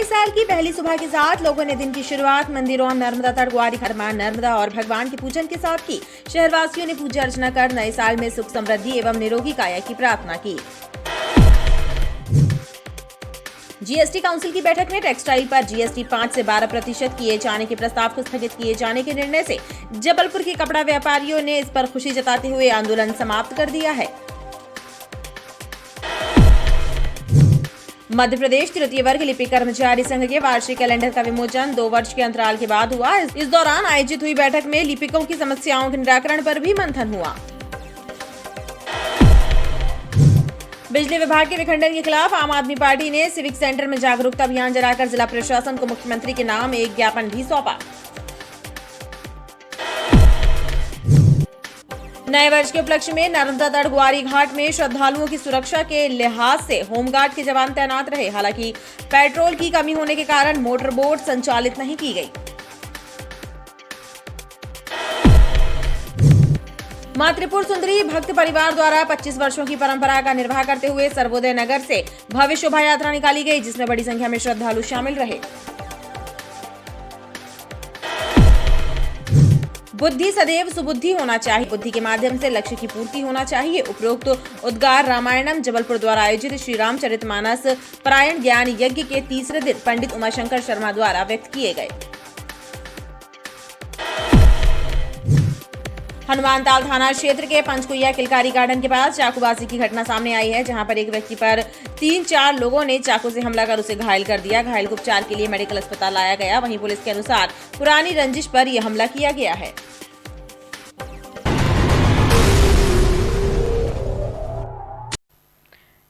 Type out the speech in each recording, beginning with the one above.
साल की पहली सुबह के साथ लोगों ने दिन की शुरुआत मंदिरों, नर्मदा तट, ग्वारी घाट, मां नर्मदा और भगवान के पूजन के साथ की। शहरवासियों ने पूजा अर्चना कर नए साल में सुख समृद्धि एवं निरोगी काया की प्रार्थना की। जीएसटी काउंसिल की बैठक में टेक्सटाइल पर जीएसटी 5 से 12% किए जाने के प्रस्ताव को स्थगित किए जाने के निर्णय से जबलपुर के कपड़ा व्यापारियों ने इस पर खुशी जताते हुए आंदोलन समाप्त कर दिया है। मध्य प्रदेश तृतीय वर्ग लिपिक कर्मचारी संघ के वार्षिक कैलेंडर का विमोचन 2 वर्ष के अंतराल के बाद हुआ। इस दौरान आयोजित हुई बैठक में लिपिकों की समस्याओं के निराकरण पर भी मंथन हुआ। बिजली विभाग के विखंडन के खिलाफ आम आदमी पार्टी ने सिविक सेंटर में जागरूकता अभियान चलाकर जिला प्रशासन को मुख्यमंत्री के नाम एक ज्ञापन भी सौंपा। नए वर्ष के उपलक्ष्य में नर्मदा तट, ग्वारी घाट में श्रद्धालुओं की सुरक्षा के लिहाज से होमगार्ड के जवान तैनात रहे। हालांकि पेट्रोल की कमी होने के कारण मोटर बोट संचालित नहीं की गई। मां त्रिपुर सुंदरी भक्त परिवार द्वारा 25 वर्षों की परंपरा का निर्वाह करते हुए सर्वोदय नगर से भव्य शोभा यात्रा निकाली गई, जिसमें बड़ी संख्या में श्रद्धालु शामिल रहे। बुद्धि सदैव सुबुद्धि होना चाहिए, बुद्धि के माध्यम से लक्ष्य की पूर्ति होना चाहिए। उपरोक्त उद्गार रामायणम जबलपुर द्वारा आयोजित श्री रामचरितमानस पारायण ज्ञान यज्ञ के तीसरे दिन पंडित उमाशंकर शर्मा द्वारा व्यक्त किए गए। हनुमानताल थाना क्षेत्र के पंचकुइया किलकारी गार्डन के पास चाकूबाजी की घटना सामने आई है, जहां पर एक व्यक्ति पर 3-4 लोगों ने चाकू से हमला कर उसे घायल कर दिया। घायल को उपचार के लिए मेडिकल अस्पताल लाया गया। वहीं पुलिस के अनुसार पुरानी रंजिश पर यह हमला किया गया है।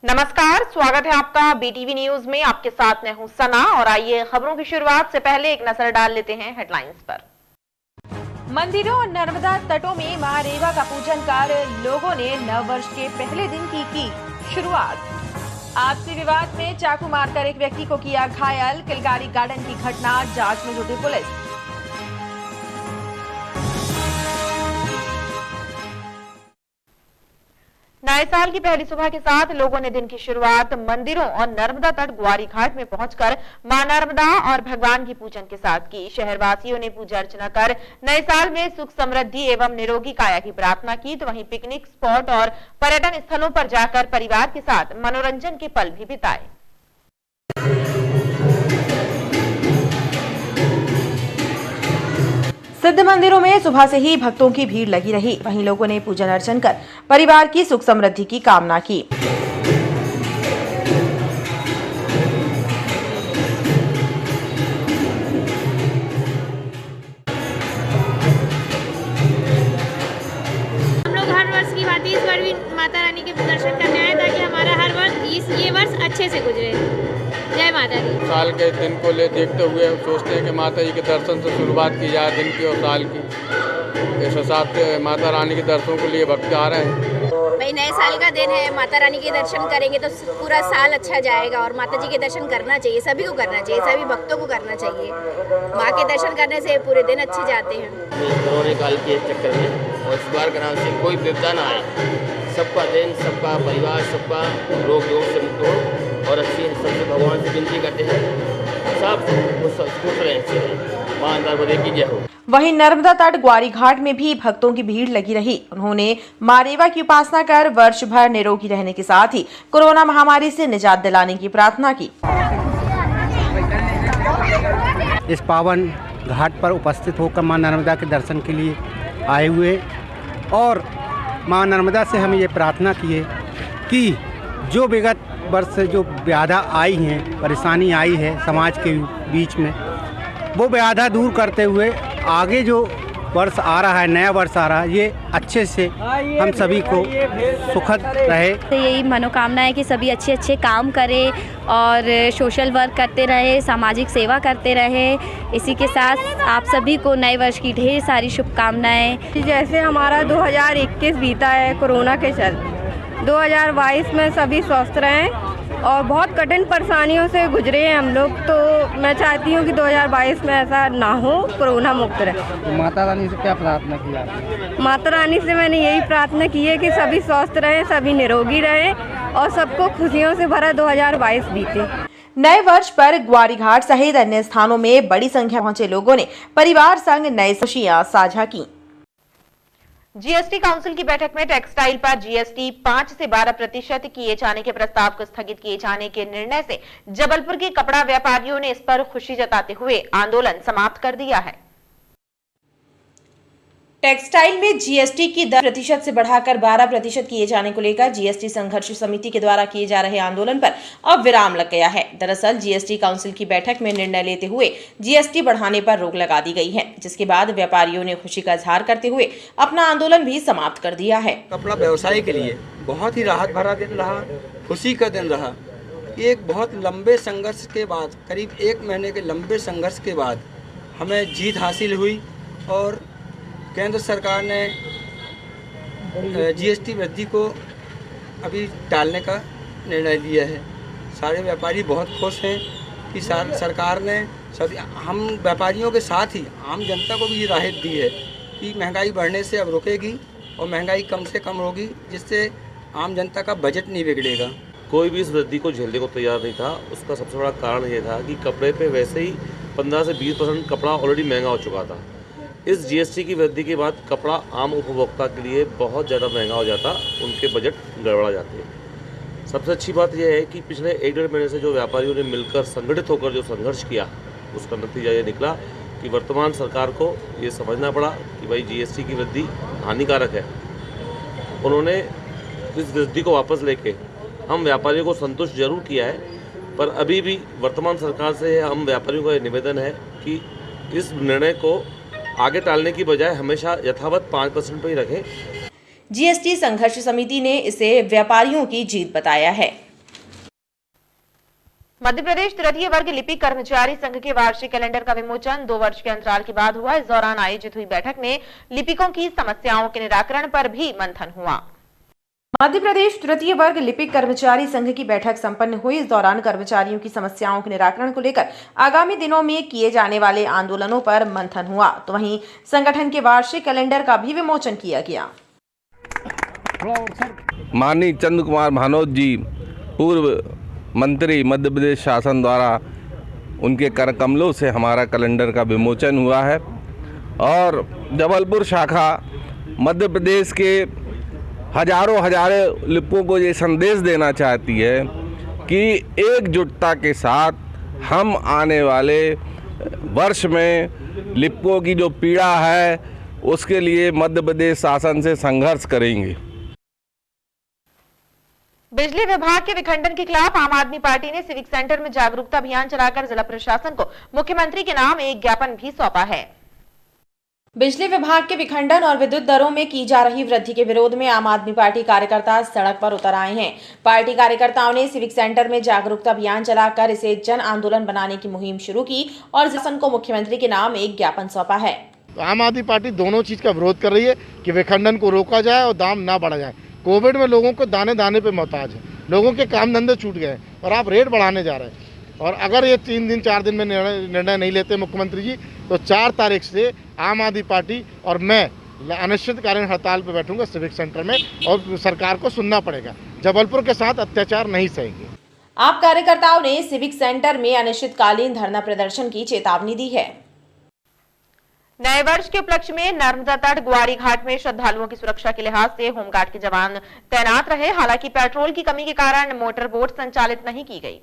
नमस्कार, स्वागत है आपका बीटीवी न्यूज में। आपके साथ मैं हूं सना और आइए खबरों की शुरुआत से पहले एक नजर डाल लेते हैं हेडलाइंस पर। मंदिरों और नर्मदा तटों में मां रेवा का पूजन कर लोगों ने नववर्ष के पहले दिन की शुरुआत। आपसी विवाद में चाकू मारकर एक व्यक्ति को किया घायल। किलकारी गार्डन की घटना, जांच में जुटी पुलिस। नए साल की पहली सुबह के साथ लोगों ने दिन की शुरुआत मंदिरों और नर्मदा तट, ग्वारी घाट में पहुंचकर मां नर्मदा और भगवान की पूजन के साथ की। शहरवासियों ने पूजा अर्चना कर नए साल में सुख समृद्धि एवं निरोगी काया की प्रार्थना की। तो वहीं पिकनिक स्पॉट और पर्यटन स्थलों पर जाकर परिवार के साथ मनोरंजन के पल भी बिताए। सिद्ध मंदिरों में सुबह से ही भक्तों की भीड़ लगी रही। वहीं लोगों ने पूजन अर्चन कर परिवार की सुख समृद्धि की कामना की। हम लोग हर वर्ष की भांति इस बार भी माता रानी के दर्शन करने आए, ताकि हमारा हर वर्ष ये वर्ष अच्छे से गुजरे। जय माता दी। साल के दिन को देखते हुए सोचते हैं कि माता जी के दर्शन से शुरुआत की जाए दिन की और साल की। इस हिसाब से माता रानी के दर्शनों के लिए भक्त आ रहे हैं। भाई नए साल का दिन है, माता रानी के दर्शन करेंगे तो पूरा साल अच्छा जाएगा और माता जी के दर्शन करना चाहिए, सभी को करना चाहिए, सभी भक्तों को करना चाहिए। माँ के दर्शन करने से पूरे दिन अच्छे जाते हैं। कोरोना काल के चक्कर में और इस बार के नाम से कोई विपदा ना आए, सबका दिन, सबका परिवार, सबका रोग योग से मुक्त हो और अच्छी सबसे भगवान से विनती करते हैं सब खुश रहें। मां नर्मदा की जय हो। वहीं नर्मदा तट, ग्वारी घाट में भी भक्तों की भीड़ लगी रही। उन्होंने मां रेवा की उपासना कर वर्ष भर निरोगी रहने के साथ ही कोरोना महामारी से निजात दिलाने की प्रार्थना की। इस पावन घाट पर उपस्थित होकर मां नर्मदा के दर्शन के लिए आए हुए और मां नर्मदा से हम ये प्रार्थना किए कि जो विगत वर्ष से जो व्याधा आई हैं, परेशानी आई है समाज के बीच में, वो व्याधा दूर करते हुए आगे जो वर्ष आ रहा है, नया वर्ष आ रहा है, ये अच्छे से हम सभी को सुखद रहे। यही मनोकामना है कि सभी अच्छे अच्छे काम करें और सोशल वर्क करते रहे, सामाजिक सेवा करते रहे। इसी के साथ आप सभी को नए वर्ष की ढेर सारी शुभकामनाएं। जैसे हमारा 2021 बीता है कोरोना के चलते, 2022 में सभी स्वस्थ रहें और बहुत कठिन परेशानियों से गुजरे हैं हम लोग, तो मैं चाहती हूँ कि 2022 में ऐसा ना हो, कोरोना मुक्त रहे। माता रानी से क्या प्रार्थना की आपने? माता रानी से मैंने यही प्रार्थना की है कि सभी स्वस्थ रहें, सभी निरोगी रहें और सबको खुशियों से भरा 2022 बीते। नए वर्ष पर ग्वारीघाट सहित अन्य स्थानों में बड़ी संख्या में पहुंचे लोगों ने परिवार संग नई खुशियां साझा की। जीएसटी काउंसिल की बैठक में टेक्सटाइल पर जीएसटी 5 से 12% किए जाने के प्रस्ताव को स्थगित किए जाने के निर्णय से जबलपुर के कपड़ा व्यापारियों ने इस पर खुशी जताते हुए आंदोलन समाप्त कर दिया है। टेक्सटाइल में जीएसटी की 10% से बढ़ाकर 12% किए जाने को लेकर जीएसटी संघर्ष समिति के द्वारा किए जा रहे आंदोलन पर अब विराम लग गया है। दरअसल जीएसटी काउंसिल की बैठक में निर्णय लेते हुए जीएसटी बढ़ाने पर रोक लगा दी गई है, जिसके बाद व्यापारियों ने खुशी का इजहार करते हुए अपना आंदोलन भी समाप्त कर दिया है। कपड़ा व्यवसाय के लिए बहुत ही राहत भरा दिन रहा, खुशी का दिन रहा। एक बहुत लंबे संघर्ष के बाद, करीब 1 महीने के लंबे संघर्ष के बाद हमें जीत हासिल हुई और केंद्र सरकार ने जीएसटी वृद्धि को अभी टालने का निर्णय लिया है। सारे व्यापारी बहुत खुश हैं कि सरकार ने हम व्यापारियों के साथ ही आम जनता को भी ये राहत दी है कि महंगाई बढ़ने से अब रुकेगी और महंगाई कम से कम होगी, जिससे आम जनता का बजट नहीं बिगड़ेगा। कोई भी इस वृद्धि को झेलने को तैयार नहीं था। उसका सबसे बड़ा कारण ये था कि कपड़े पे वैसे ही 15 से 20% कपड़ा ऑलरेडी महंगा हो चुका था। इस जीएसटी की वृद्धि के बाद कपड़ा आम उपभोक्ता के लिए बहुत ज़्यादा महंगा हो जाता, उनके बजट गड़बड़ा जाते हैं। सबसे अच्छी बात यह है कि पिछले 1-1.5 महीने से जो व्यापारियों ने मिलकर संगठित होकर जो संघर्ष किया, उसका नतीजा ये निकला कि वर्तमान सरकार को ये समझना पड़ा कि भाई जीएसटी की वृद्धि हानिकारक है। उन्होंने इस वृद्धि को वापस लेके हम व्यापारियों को संतुष्ट जरूर किया है, पर अभी भी वर्तमान सरकार से हम व्यापारियों का निवेदन है कि इस निर्णय को आगे टालने की बजाय हमेशा यथावत 5% पर ही रखें। जीएसटी संघर्ष समिति ने इसे व्यापारियों की जीत बताया है। मध्य प्रदेश तृतीय वर्ग लिपिक कर्मचारी संघ के वार्षिक कैलेंडर का विमोचन 2 वर्ष के अंतराल के बाद हुआ। इस दौरान आयोजित हुई बैठक में लिपिकों की समस्याओं के निराकरण पर भी मंथन हुआ। मध्य प्रदेश तृतीय वर्ग लिपिक कर्मचारी संघ की बैठक संपन्न हुई। इस दौरान कर्मचारियों की समस्याओं के निराकरण को लेकर आगामी दिनों में किए जाने वाले आंदोलनों पर मंथन हुआ, तो वहीं संगठन के वार्षिक कैलेंडर का भी विमोचन किया गया। माननीय चंद्र कुमार भानोद जी, पूर्व मंत्री, मध्य प्रदेश शासन द्वारा उनके कर कमलों से हमारा कैलेंडर का विमोचन हुआ है और जबलपुर शाखा मध्य प्रदेश के हजारों लिपिकों को ये संदेश देना चाहती है कि एकजुटता के साथ हम आने वाले वर्ष में लिपिकों की जो पीड़ा है उसके लिए मध्य प्रदेश शासन से संघर्ष करेंगे। बिजली विभाग के विखंडन के खिलाफ आम आदमी पार्टी ने सिविक सेंटर में जागरूकता अभियान चलाकर जिला प्रशासन को मुख्यमंत्री के नाम एक ज्ञापन भी सौंपा है। बिजली विभाग के विखंडन और विद्युत दरों में की जा रही वृद्धि के विरोध में आम आदमी पार्टी कार्यकर्ता सड़क पर उतर आए हैं। पार्टी कार्यकर्ताओं ने सिविक सेंटर में जागरूकता अभियान चलाकर इसे जन आंदोलन बनाने की मुहिम शुरू की और शासन को मुख्यमंत्री के नाम एक ज्ञापन सौंपा है। तो आम आदमी पार्टी दोनों चीज का विरोध कर रही है कि विखंडन को रोका जाए और दाम ना बढ़ा जाए। कोविड में लोगों को दाने दाने पे मोहताज है, लोगों के काम धंधे छूट गए और आप रेट बढ़ाने जा रहे हैं। और अगर ये 3 दिन 4 दिन में निर्णय नहीं लेते मुख्यमंत्री जी, तो 4 तारीख से आम आदमी पार्टी और मैं अनिश्चितकालीन हड़ताल पर बैठूंगा सिविक सेंटर में और सरकार को सुनना पड़ेगा। जबलपुर के साथ अत्याचार नहीं सहेंगे। आप कार्यकर्ताओं ने सिविक सेंटर में अनिश्चितकालीन धरना प्रदर्शन की चेतावनी दी है। नए वर्ष के उपलक्ष्य में नर्मदा तट ग्वारीघाट में श्रद्धालुओं की सुरक्षा के लिहाज से होमगार्ड के जवान तैनात रहे। हालांकि पेट्रोल की कमी के कारण मोटर बोट संचालित नहीं की गई।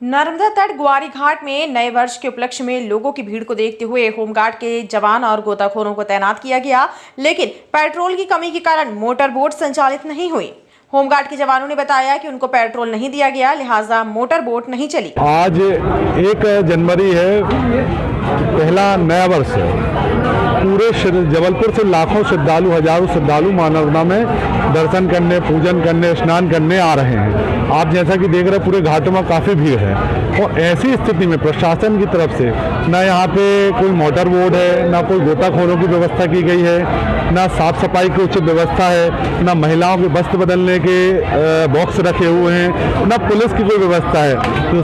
नर्मदा तट ग्वारीघाट में नए वर्ष के उपलक्ष्य में लोगों की भीड़ को देखते हुए होमगार्ड के जवान और गोताखोरों को तैनात किया गया, लेकिन पेट्रोल की कमी के कारण मोटर बोट संचालित नहीं हुई। होमगार्ड के जवानों ने बताया कि उनको पेट्रोल नहीं दिया गया, लिहाजा मोटर बोट नहीं चली। आज 1 जनवरी है, पहला नया वर्ष है। पूरे जबलपुर से लाखों श्रद्धालु, हजारों श्रद्धालु मां नर्मदा में दर्शन करने, पूजन करने, स्नान करने आ रहे हैं। आप जैसा कि देख रहे हैं पूरे घाटों में काफ़ी भीड़ है और ऐसी स्थिति में प्रशासन की तरफ से ना यहाँ पे कोई मोटर बोट है, ना कोई गोताखोरों की व्यवस्था की गई है, ना साफ सफाई की उचित व्यवस्था है, ना महिलाओं के वस्त्र बदलने के बॉक्स रखे हुए हैं, ना पुलिस की कोई व्यवस्था है। तो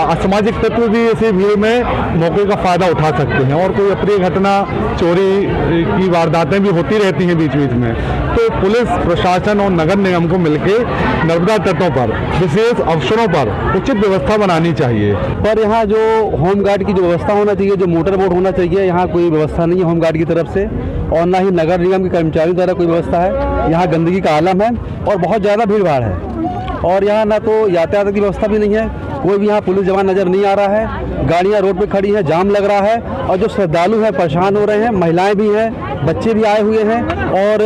असामाजिक तत्व भी इसी भीड़ में मौके का फायदा फ़ायदा उठा सकते हैं। और कोई अप्रिय घटना, चोरी की वारदातें भी होती रहती हैं बीच बीच में, तो पुलिस प्रशासन और नगर निगम को मिलकर नर्मदा तटों पर विशेष अवसरों पर उचित व्यवस्था बनानी चाहिए। पर यहाँ जो होमगार्ड की जो व्यवस्था होना चाहिए, जो मोटर बोट होना चाहिए, यहाँ कोई व्यवस्था नहीं है होमगार्ड की तरफ से, और ना ही नगर निगम के कर्मचारियों द्वारा कोई व्यवस्था है। यहाँ गंदगी का आलम है और बहुत ज़्यादा भीड़ भाड़ है, और यहाँ ना तो यातायात की व्यवस्था भी नहीं है, कोई भी यहाँ पुलिस जवान नज़र नहीं आ रहा है, गाड़ियाँ रोड पे खड़ी हैं, जाम लग रहा है, और जो श्रद्धालु हैं परेशान हो रहे हैं, महिलाएं भी हैं, बच्चे भी आए हुए हैं, और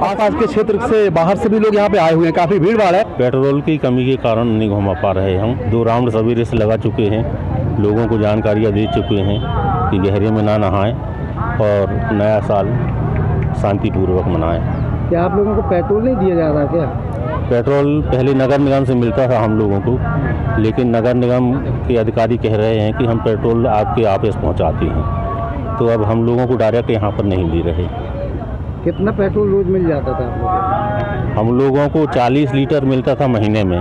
आसपास के क्षेत्र से बाहर से भी लोग यहाँ पे आए हुए हैं, काफ़ी भीड़ भाड़ है। पेट्रोल की कमी के कारण नहीं घुमा पा रहे हम। 2 राउंड सवेरे से लगा चुके हैं, लोगों को जानकारियाँ दे चुके हैं कि गहरे में ना नहाएं और नया साल शांतिपूर्वक मनाएं। क्या आप लोगों को पेट्रोल नहीं दिया जा रहा क्या? पेट्रोल पहले नगर निगम से मिलता था हम लोगों को, लेकिन नगर निगम के अधिकारी कह रहे हैं कि हम पेट्रोल आपके ऑफिस पहुंचाते हैं, तो अब हम लोगों को डायरेक्ट यहाँ पर नहीं दे रहे। कितना पेट्रोल रोज मिल जाता था आप लोगों को? हम लोगों को 40 लीटर मिलता था महीने में,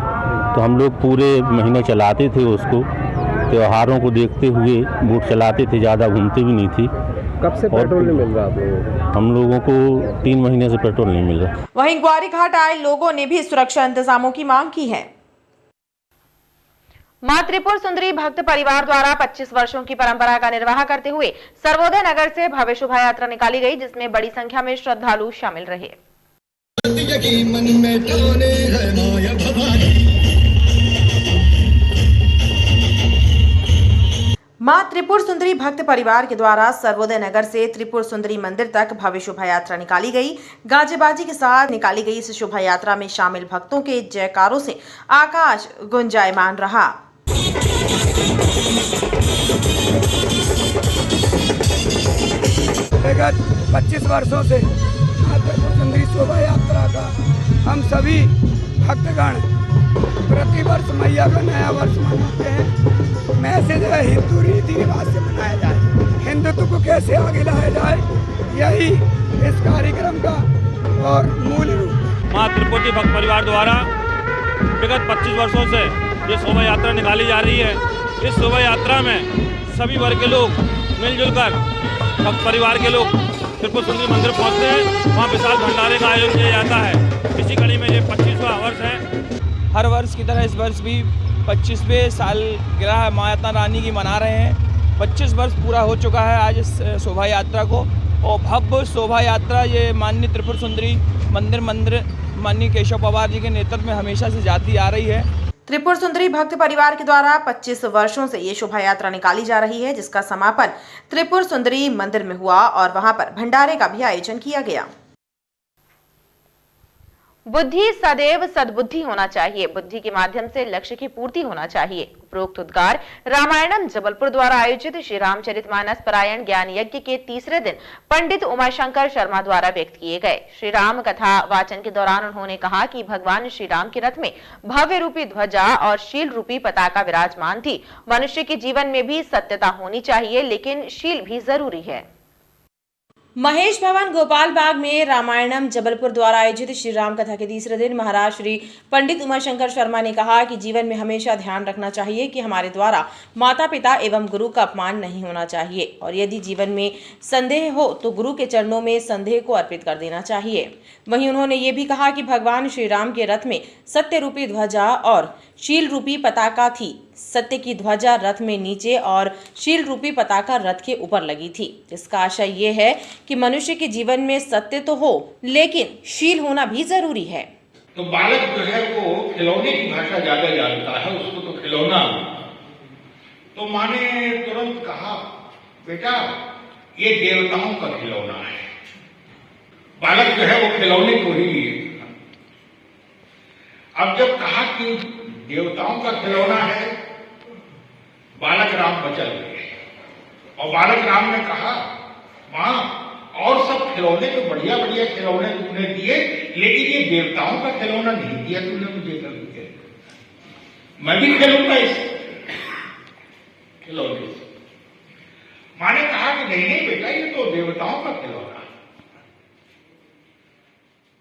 तो हम लोग पूरे महीने चलाते थे उसको। त्योहारों को देखते हुए बोट चलाते थे, ज़्यादा घूमते भी नहीं थी। कब से पेट्रोल नहीं मिल रहा आप लोगों को? हम लोगों को 3 महीने से पेट्रोल नहीं मिल रहा। वहीं ग्वारी घाट आए लोगों ने भी सुरक्षा इंतजामों की मांग की है। मां त्रिपुर सुंदरी भक्त परिवार द्वारा 25 वर्षों की परंपरा का निर्वाह करते हुए सर्वोदय नगर से भव्य शोभा यात्रा निकाली गई, जिसमें बड़ी संख्या में श्रद्धालु शामिल रहे। मां त्रिपुर सुंदरी भक्त परिवार के द्वारा सर्वोदय नगर से त्रिपुर सुंदरी मंदिर तक भव्य शोभा यात्रा निकाली गई। गाजेबाजी के साथ निकाली गई इस शोभा यात्रा में शामिल भक्तों के जयकारों से आकाश गुंजायमान रहा। विगत 25 वर्षों से त्रिपुर सुंदरी शोभा यात्रा का हम सभी भक्तगण प्रतिवर्ष मैया का नया वर्ष मनाते हैं। मैसेज है हिंदू रीति रिवाज से मनाया जाए, हिंदुत्व को कैसे आगे लाया जाए, यही इस कार्यक्रम का और मूल रूप। मां त्रिपुर भक्त परिवार द्वारा विगत 25 वर्षों से ये शोभा यात्रा निकाली जा रही है। इस शोभा यात्रा में सभी वर्ग के लोग मिलजुल कर भक्त परिवार के लोग त्रिपुर सुंदरी मंदिर पहुंचते हैं। वहाँ विशाल भंडारे का आयोजन किया जाता है। इसी कड़ी में ये 25वां वर्ष है। हर वर्ष की तरह इस वर्ष भी 25वें सालगिरह माता रानी की मना रहे हैं। 25 वर्ष पूरा हो चुका है आज इस शोभा यात्रा को, और भव्य शोभा यात्रा ये माननीय त्रिपुर सुंदरी मंदिर माननीय केशव पवार जी के नेतृत्व में हमेशा से जाती आ रही है। त्रिपुर सुंदरी भक्त परिवार के द्वारा 25 वर्षों से ये शोभा यात्रा निकाली जा रही है, जिसका समापन त्रिपुर सुंदरी मंदिर में हुआ और वहां पर भंडारे का भी आयोजन किया गया। बुद्धि सदैव सद्बुद्धि होना चाहिए, बुद्धि के माध्यम से लक्ष्य की पूर्ति होना चाहिए। उपरोक्त उद्गार रामायणम जबलपुर द्वारा आयोजित श्री रामचरितमानस पारायण ज्ञान यज्ञ के तीसरे दिन पंडित उमाशंकर शर्मा द्वारा व्यक्त किए गए। श्री राम कथा वाचन के दौरान उन्होंने कहा कि भगवान श्री राम के रथ में भव्य रूपी ध्वजा और शील रूपी पताका विराजमान थी। मनुष्य के जीवन में भी सत्यता होनी चाहिए, लेकिन शील भी जरूरी है। महेश भवन गोपाल बाग में रामायणम जबलपुर द्वारा आयोजित श्री राम कथा के तीसरे दिन महाराज श्री पंडित उमाशंकर शर्मा ने कहा कि जीवन में हमेशा ध्यान रखना चाहिए कि हमारे द्वारा माता पिता एवं गुरु का अपमान नहीं होना चाहिए, और यदि जीवन में संदेह हो तो गुरु के चरणों में संदेह को अर्पित कर देना चाहिए। वहीं उन्होंने ये भी कहा कि भगवान श्री राम के रथ में सत्य रूपी ध्वजा और शील रूपी पताका थी। सत्य की ध्वजा रथ में नीचे और शील रूपी पताका रथ के ऊपर लगी थी। इसका आशय ये है कि मनुष्य के जीवन में सत्य तो हो, लेकिन शील होना भी जरूरी है। तो बालक जो है वो खिलौने की भाषा ज्यादा जानता है, उसको तो खिलौना। तो माँ ने तुरंत कहा, बेटा ये देवताओं का खिलौना है। बालक जो है वो खिलौने को ही लिए। अब जब कहा कि देवताओं का खिलौना है, बालक राम बचल गए, और बालक राम ने कहा, माँ और सब खिलौने तो बढ़िया बढ़िया खिलौने तुमने दिए, लेकिन ये देवताओं का खिलौना नहीं दिया तुमने मुझे कभी। मैं भी खेलूंगा इस खिलौने से। माँ ने कहा कि नहीं नहीं बेटा, ये तो देवताओं का खिलौना है।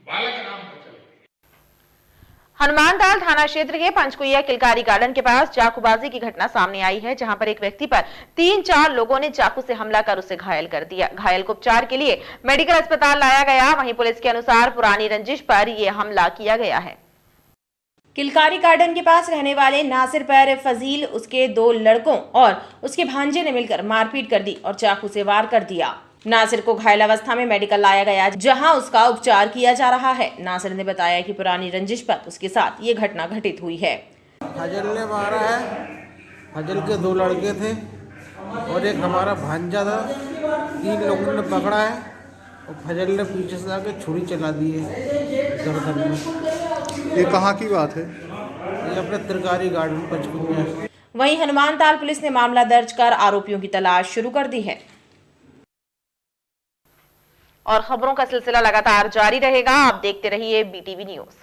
बालक राम हनुमानताल थाना क्षेत्र के पंचकुइया किलकारी गार्डन के पास चाकूबाजी की घटना सामने आई है, जहां पर एक व्यक्ति पर 3-4 लोगों ने चाकू से हमला कर उसे घायल कर दिया। घायल को उपचार के लिए मेडिकल अस्पताल लाया गया। वहीं पुलिस के अनुसार पुरानी रंजिश पर यह हमला किया गया है। किलकारी गार्डन के पास रहने वाले नासिर पर फजील, उसके 2 लड़कों और उसके भांजे ने मिलकर मारपीट कर दी और चाकू से वार कर दिया। नासिर को घायल अवस्था में मेडिकल लाया गया, जहां उसका उपचार किया जा रहा है। नासिर ने बताया कि पुरानी रंजिश पर उसके साथ ये घटना घटित हुई है। फजल ने मारा है, फजल के 2 लड़के थे और एक हमारा भांजा था। 3 लोगों ने पकड़ा है और फजल ने पीछे से आके छुरी चला दी है गर्दन में। ये कहाँ की बात है? ये अपने तिलकारी गार्डन पंचकुइया। वहीं हनुमानताल पुलिस ने मामला दर्ज कर आरोपियों की तलाश शुरू कर दी है। और खबरों का सिलसिला लगातार जारी रहेगा। आप देखते रहिए BTV न्यूज।